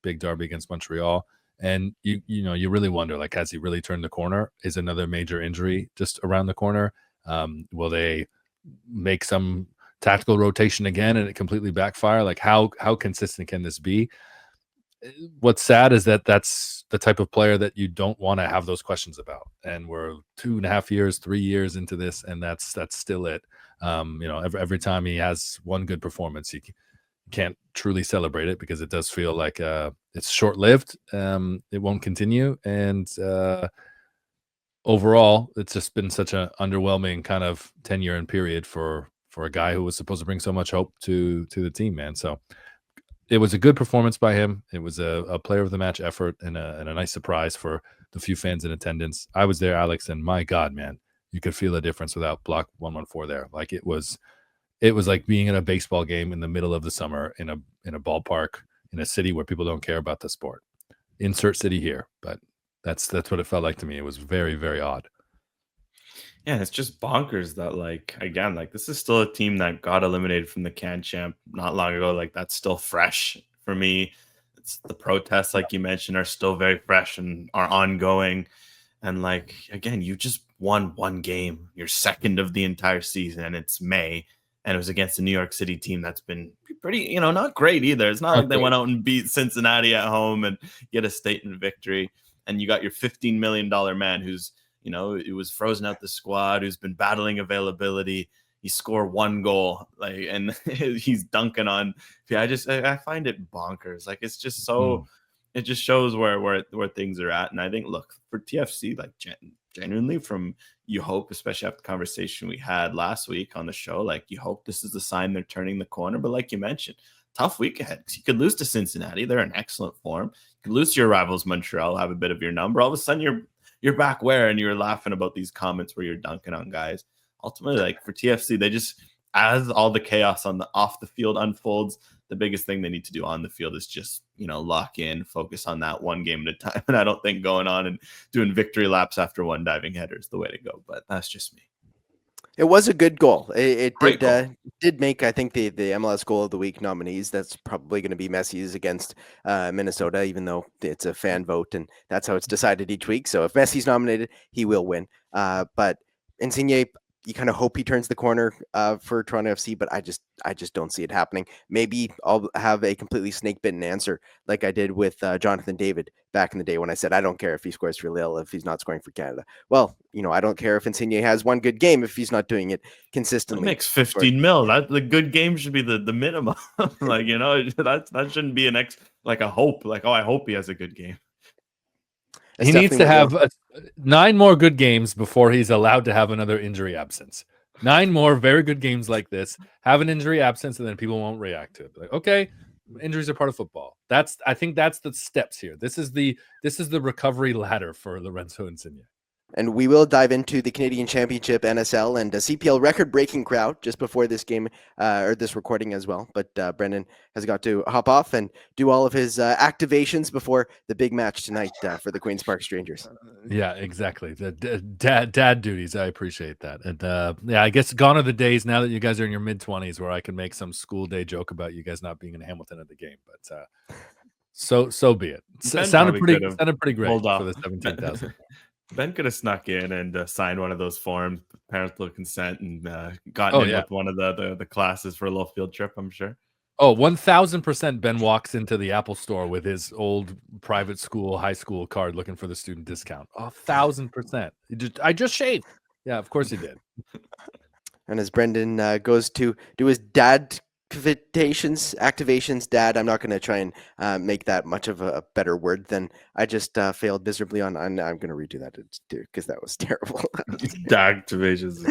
Speaker 3: big derby against Montreal. And you really wonder, like, has he really turned the corner? Is another major injury just around the corner? Will they make some tactical rotation again and it completely backfire? Like, how consistent can this be? What's sad is that that's the type of player that you don't want to have those questions about. And we're 2.5 years, 3 years into this, and that's still it. Every time he has one good performance, you can't truly celebrate it because it does feel like it's short-lived. It won't continue, and overall, it's just been such an underwhelming kind of tenure and period for a guy who was supposed to bring so much hope to the team, man. So it was a good performance by him. It was a player of the match effort and a nice surprise for the few fans in attendance. I was there, Alex, and my God, man, you could feel the difference without Block 114 there. Like, it was like being in a baseball game in the middle of the summer in a ballpark in a city where people don't care about the sport. Insert city here, but that's what it felt like to me. It was very, very odd.
Speaker 2: Yeah, it's just bonkers that, like, again, like, this is still a team that got eliminated from the Can Champ not long ago. Like, that's still fresh for me. It's the protests, like you mentioned, are still very fresh and are ongoing. And, like, again, you just won one game. You're second of the entire season, and it's May. And it was against the New York City team that's been pretty, not great either. It's not like they went out and beat Cincinnati at home and get a statement victory. And you got your $15 million man who's, it was frozen out the squad, who's been battling availability. He scored one goal, like, and he's dunking on. Yeah, I find it bonkers. Like, it's just so, it just shows where things are at. And I think, look, for TFC, like, genuinely, you hope, especially after the conversation we had last week on the show, like, you hope this is a sign they're turning the corner. But like you mentioned, tough week ahead. You could lose to Cincinnati. They're in excellent form. You could lose to your rivals, Montreal, have a bit of your number. All of a sudden, you're back where, and you're laughing about these comments where you're dunking on guys. Ultimately, like, for TFC, they just, as all the chaos on the off the field unfolds, the biggest thing they need to do on the field is just, lock in, focus on that one game at a time. And I don't think going on and doing victory laps after one diving header is the way to go. But that's just me.
Speaker 1: It was a good goal. It did make, I think, the MLS Goal of the Week nominees. That's probably going to be Messi's against Minnesota, even though it's a fan vote, and that's how it's decided each week. So if Messi's nominated, he will win. But Insigne, you kind of hope he turns the corner for Toronto FC, but I just don't see it happening. Maybe I'll have a completely snake-bitten answer like I did with Jonathan David back in the day when I said, I don't care if he scores for Lille if he's not scoring for Canada. Well, I don't care if Insigne has one good game if he's not doing it consistently.
Speaker 2: It makes 15 mil. That the good game should be the minimum. Like, that shouldn't be a hope. Like, oh, I hope he has a good game.
Speaker 3: He needs to have 9 more good games before he's allowed to have another injury absence. 9 more very good games like this, have an injury absence, and then people won't react to it. Like, okay, Injuries are part of football. I think that's the steps here. This is the recovery ladder for Lorenzo Insigne.
Speaker 1: And we will dive into the Canadian Championship, NSL, and a CPL record-breaking crowd just before this game or this recording as well. But Brendan has got to hop off and do all of his activations before the big match tonight for the Queen's Park Strangers.
Speaker 3: Yeah, exactly. The dad duties. I appreciate that. And yeah, I guess gone are the days now that you guys are in your mid-20s where I can make some school day joke about you guys not being in Hamilton at the game. But so be it. Sounded pretty great for the 17,000.
Speaker 2: Ben could have snuck in and signed one of those forms, parental consent, and gotten in with one of the classes for a little field trip, I'm sure.
Speaker 3: Oh, 1,000% Ben walks into the Apple store with his old private school, high school card looking for the student discount. 1,000%. I just shaved. Yeah, of course he did.
Speaker 1: And as Brendan goes to do his activations, dad, I'm not going to try and make that much of a better word than I just failed miserably on. I'm going to redo that because that was terrible.
Speaker 2: Activations.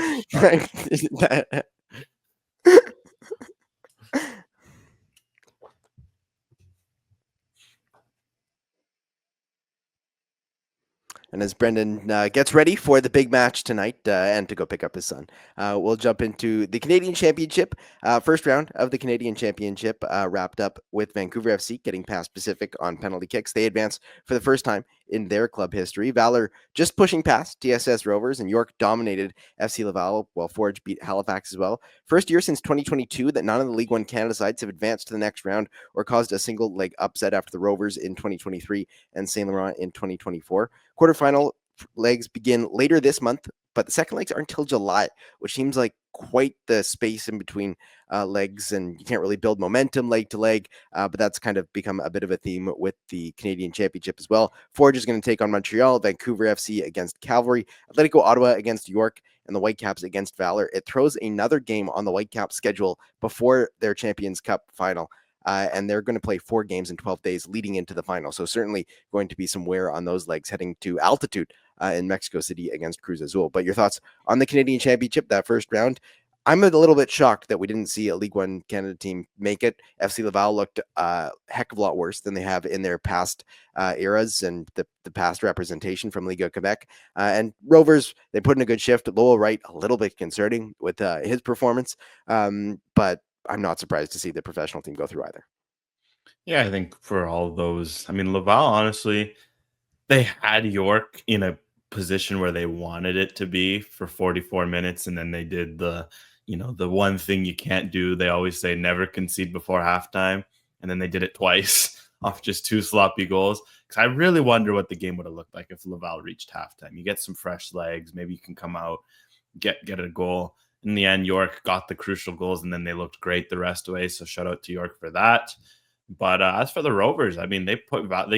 Speaker 1: And as Brendan gets ready for the big match tonight and to go pick up his son, we'll jump into the Canadian Championship. First round of the Canadian Championship wrapped up with Vancouver FC getting past Pacific on penalty kicks. They advance for the first time in their club history. Valor just pushing past TSS Rovers, and York dominated FC Laval, while Forge beat Halifax as well. First year since 2022 that none of the League One Canada sides have advanced to the next round or caused a single leg upset after the Rovers in 2023 and Saint Laurent in 2024. Quarterfinal legs begin later this month, but the second legs are until July, which seems like quite the space in between legs, and you can't really build momentum leg to leg, but that's kind of become a bit of a theme with the Canadian Championship as well. Forge is going to take on Montreal, Vancouver FC against Cavalry, Atletico Ottawa against York, and the Whitecaps against Valor. It throws another game on the Whitecaps schedule before their Champions Cup final. And they're going to play 4 games in 12 days leading into the final. So certainly going to be some wear on those legs heading to altitude in Mexico City against Cruz Azul. But your thoughts on the Canadian Championship, that first round? I'm a little bit shocked that we didn't see a League One Canada team make it. FC Laval looked a heck of a lot worse than they have in their past eras and the past representation from Liga Quebec. And Rovers, they put in a good shift. Lowell Wright, a little bit concerning with his performance. But I'm not surprised to see the professional team go through either.
Speaker 2: Yeah, I think for all those, I mean, Laval, honestly, they had York in a position where they wanted it to be for 44 minutes, and then they did the one thing you can't do. They always say never concede before halftime, and then they did it twice off just 2 sloppy goals. Because I really wonder what the game would have looked like if Laval reached halftime. You get some fresh legs, maybe you can come out, get a goal. In the end, York got the crucial goals, and then they looked great the rest of the way. So shout out to York for that. But as for the Rovers, I mean, they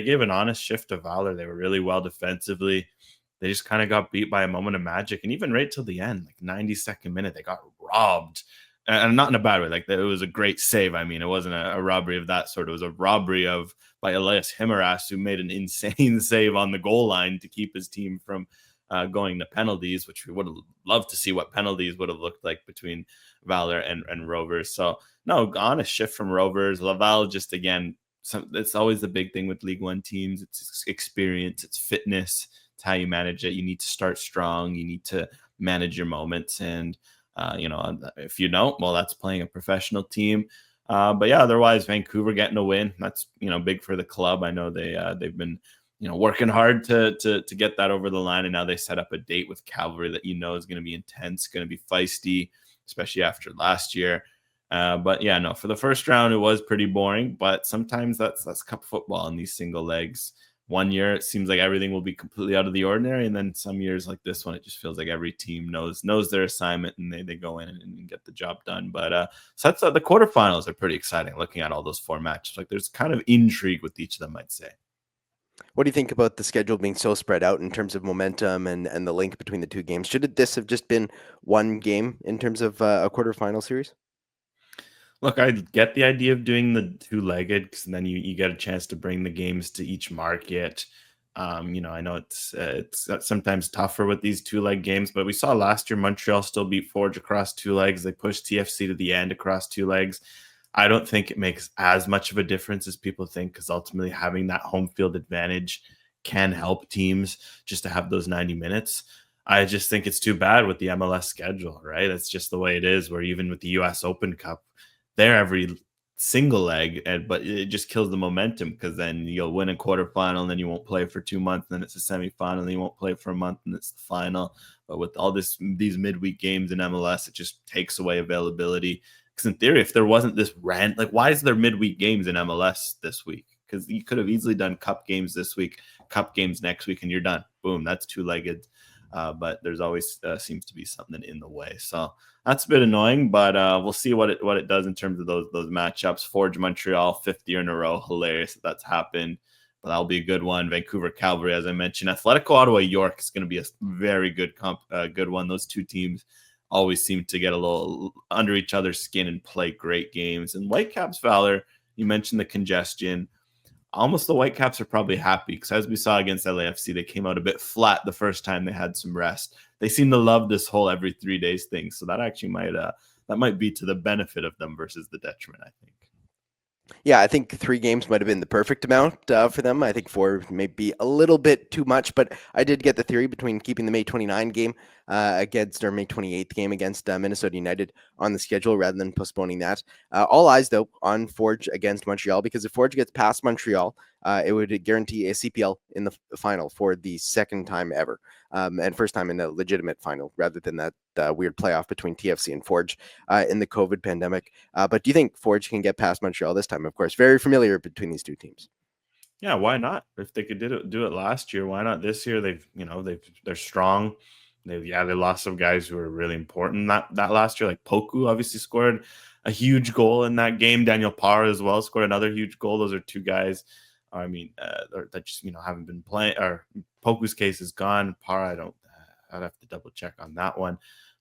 Speaker 2: gave an honest shift to Valor. They were really well defensively. They just kind of got beat by a moment of magic, and even right till the end, like 92nd minute, they got robbed, and not in a bad way. Like, it was a great save. I mean, it wasn't a robbery of that sort. It was a robbery by Elias Himeras, who made an insane save on the goal line to keep his team from going to penalties, which we would have loved to see what penalties would have looked like between Valor and Rovers. So no, honest shift from Rovers. Laval, just again, it's always the big thing with League One teams. It's experience, it's fitness, it's how you manage it. You need to start strong. You need to manage your moments. And, if you don't, well, that's playing a professional team. But yeah, otherwise, Vancouver getting a win. That's, big for the club. I know they've been working hard to get that over the line. And now they set up a date with Cavalry that is going to be intense, going to be feisty, especially after last year. But yeah, no, for the first round, it was pretty boring. But sometimes that's cup football in these single legs. One year, it seems like everything will be completely out of the ordinary. And then some years like this one, it just feels like every team knows their assignment, and they go in and get the job done. But so that's the quarterfinals are pretty exciting, looking at all those 4 matches. Like, there's kind of intrigue with each of them, I'd say.
Speaker 1: What do you think about the schedule being so spread out in terms of momentum and the link between the 2 games? Should this have just been 1 game in terms of a quarterfinal series?
Speaker 2: Look, I get the idea of doing the 2-legged, because then you get a chance to bring the games to each market. I know it's sometimes tougher with these 2-leg games, but we saw last year Montreal still beat Forge across 2 legs. They pushed TFC to the end across 2 legs. I don't think it makes as much of a difference as people think, because ultimately having that home field advantage can help teams just to have those 90 minutes. I just think it's too bad with the MLS schedule, right? It's just the way it is, where even with the US Open Cup, they're every single leg, but it just kills the momentum, because then you'll win a quarterfinal and then you won't play for 2 months, and then it's a semifinal, and then you won't play for a month and it's the final. But with all these midweek games in MLS, it just takes away availability. Because in theory, if there wasn't this rant, like, why is there midweek games in MLS this week? Because you could have easily done cup games this week, cup games next week, and you're done. Boom, that's two-legged. But there's always seems to be something in the way. So that's a bit annoying, but we'll see what it does in terms of those matchups. Forge Montreal, 5th year in a row. Hilarious that's happened. But that'll be a good one. Vancouver Cavalry, as I mentioned. Atletico Ottawa York is going to be a very good good one. Those two teams always seem to get a little under each other's skin and play great games. And Whitecaps Valor, you mentioned the congestion. Almost the Whitecaps are probably happy, because as we saw against LAFC, they came out a bit flat the first time they had some rest. They seem to love this whole every 3 days thing. So that actually might be to the benefit of them versus the detriment, I think.
Speaker 1: Yeah, I think 3 games might have been the perfect amount for them. I think 4 may be a little bit too much, but I did get the theory between keeping the May 29 game against, or May 28th game against Minnesota United on the schedule rather than postponing that. All eyes, though, on Forge against Montreal, because if Forge gets past Montreal, it would guarantee a CPL in the final for the second time ever, and first time in a legitimate final rather than that weird playoff between TFC and Forge in the COVID pandemic. But do you think Forge can get past Montreal this time? Of course, very familiar between these two teams.
Speaker 2: Yeah, why not? If they could do it last year, why not this year? They're strong. They lost some guys who were really important that last year. Like Poku obviously scored a huge goal in that game. Daniel Parr as well scored another huge goal. Those are two guys, I mean, that just haven't been playing. Or Poku's case is gone. Parr, I'd have to double check on that one.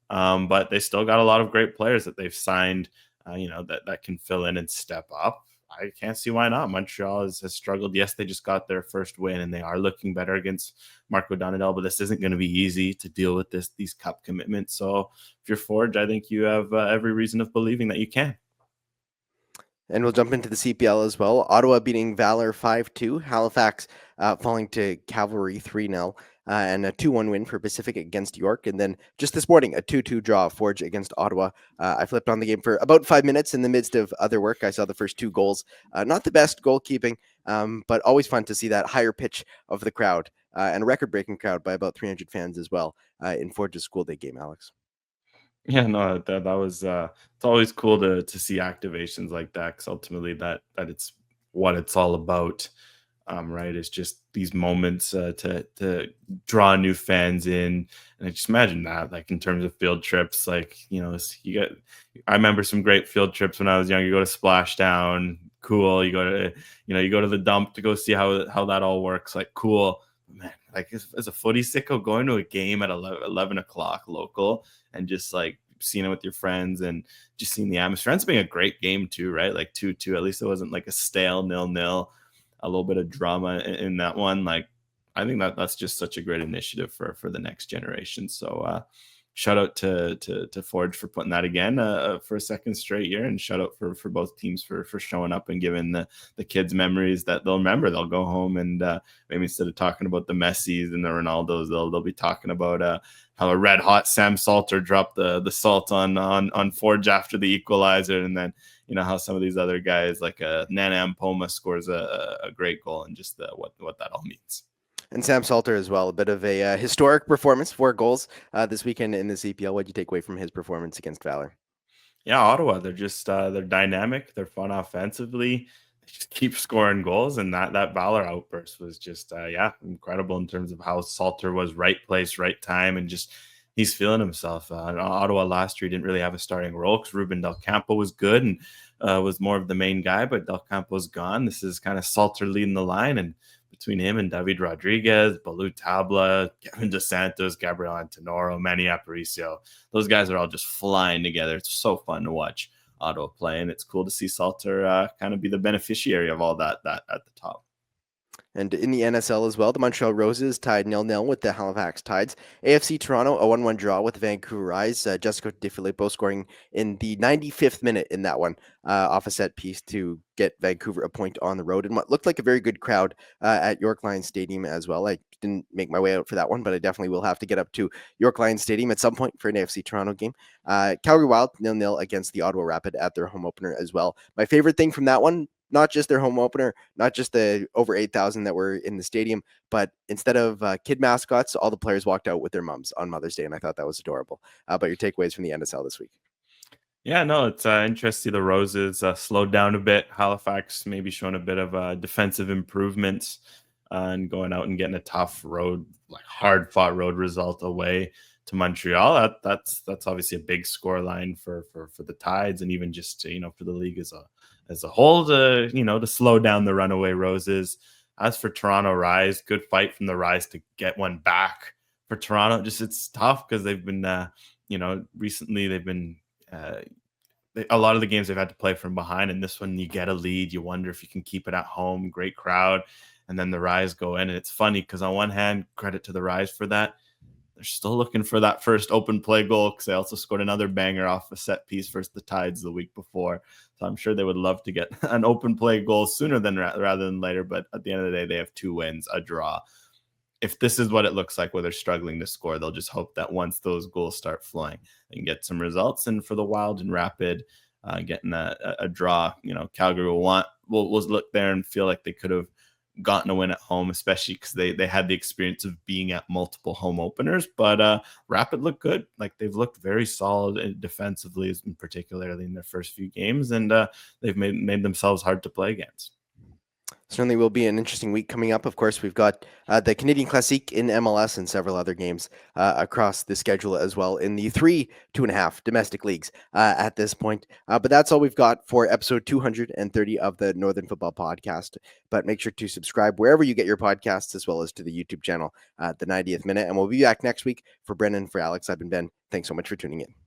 Speaker 2: But they still got a lot of great players that they've signed. That can fill in and step up. I can't see why not. Montreal has struggled. Yes, they just got their first win, and they are looking better against Marco Donadel, but this isn't going to be easy to deal with these cup commitments. So if you're Forge, I think you have every reason of believing that you can.
Speaker 1: And we'll jump into the CPL as well. Ottawa beating Valor 5-2. Halifax falling to Cavalry 3-0. And a 2-1 win for Pacific against York. And then just this morning, a 2-2 draw, Forge against Ottawa. I flipped on the game for about 5 minutes in the midst of other work. I saw the first 2 goals. Not the best goalkeeping, but always fun to see that higher pitch of the crowd. And a record-breaking crowd by about 300 fans as well in Forge's school day game, Alex.
Speaker 2: Yeah, no, that was it's always cool to see activations like that, because ultimately that it's what it's all about. Right? It's just these moments to draw new fans in, and I just imagine that, like, in terms of field trips, like, I remember some great field trips when I was young. You go to Splashdown, cool. You go to the dump to go see how that all works, like, cool. Man, like, as a footy sicko, going to a game at 11 o'clock local and just like seeing it with your friends and just seeing the atmosphere. It's being a great game too, right? Like 2-2. At least it wasn't like a stale 0-0. A little bit of drama in that one. Like, I think that's just such a great initiative for the next generation. So shout out to Forge for putting that again for a second straight year, and shout out for both teams for showing up and giving the kids memories that they'll remember. They'll go home and maybe instead of talking about the Messis and the Ronaldos, they'll be talking about how a red hot Sam Salter dropped the salt on Forge after the equalizer, and then how some of these other guys like Nana Mpoma scores a great goal, and just what that all means.
Speaker 1: And Sam Salter as well, a bit of a historic performance, 4 goals this weekend in the CPL. What did you take away from his performance against Valor?
Speaker 2: Yeah, Ottawa, they're just they're dynamic, they're fun offensively, they just keep scoring goals, and that Valor outburst was just incredible in terms of how Salter was right place, right time, and just he's feeling himself. Ottawa last year didn't really have a starting role because Ruben Del Campo was good and was more of the main guy, but Del Campo's gone. This is kind of Salter leading the line, and between him and David Rodriguez, Balu Tabla, Kevin DeSantos, Gabriel Antonoro, Manny Aparicio, those guys are all just flying together. It's so fun to watch Ottawa play, and it's cool to see Salter kind of be the beneficiary of all that at the top.
Speaker 1: And in the NSL as well, the Montreal Roses tied 0-0 with the Halifax Tides. AFC Toronto, a 1-1 draw with the Vancouver Rise. Jessica DeFilippo scoring in the 95th minute in that one off a set piece to get Vancouver a point on the road. And what looked like a very good crowd at York Lions Stadium as well. I didn't make my way out for that one, but I definitely will have to get up to York Lions Stadium at some point for an AFC Toronto game. Calgary Wild 0-0 against the Ottawa Rapid at their home opener as well. My favorite thing from that one, not just their home opener, not just the over 8,000 that were in the stadium, but instead of kid mascots, all the players walked out with their mums on Mother's Day, and I thought that was adorable. But your takeaways from the NSL this week?
Speaker 2: Yeah, no, it's interesting. The Roses slowed down a bit. Halifax maybe showing a bit of defensive improvements and going out and getting a tough road, like hard-fought road result away to Montreal. That's obviously a big score line for the Tides, and even just for the league as a whole to slow down the runaway Roses. As for Toronto Rise, good fight from the Rise to get one back for Toronto. Just it's tough because they've been recently they've been a lot of the games they've had to play from behind, and this one you get a lead, you wonder if you can keep it at home. Great crowd, and then the Rise go in, and it's funny because on one hand, credit to the Rise for that. They're still looking for that first open play goal because they also scored another banger off a set piece versus the Tides the week before. So I'm sure they would love to get an open play goal sooner than rather than later. But at the end of the day, they have 2 wins, a draw. If this is what it looks like where they're struggling to score, they'll just hope that once those goals start flowing, they can get some results. And for the Wild and Rapid, getting a draw, Calgary will look there and feel like they could have gotten a win at home, especially because they had the experience of being at multiple home openers. But Rapid look good. Like they've looked very solid defensively, particularly in their first few games, and they've made themselves hard to play against.
Speaker 1: Certainly will be an interesting week coming up. Of course, we've got the Canadian Classique in MLS and several other games across the schedule as well in the 3 2.5 domestic leagues at this point. But that's all we've got for episode 230 of the Northern Futbol podcast. But make sure to subscribe wherever you get your podcasts, as well as to the YouTube channel, The 90th Minute. And we'll be back next week. For Brendan, for Alex, I've been Ben. Thanks so much for tuning in.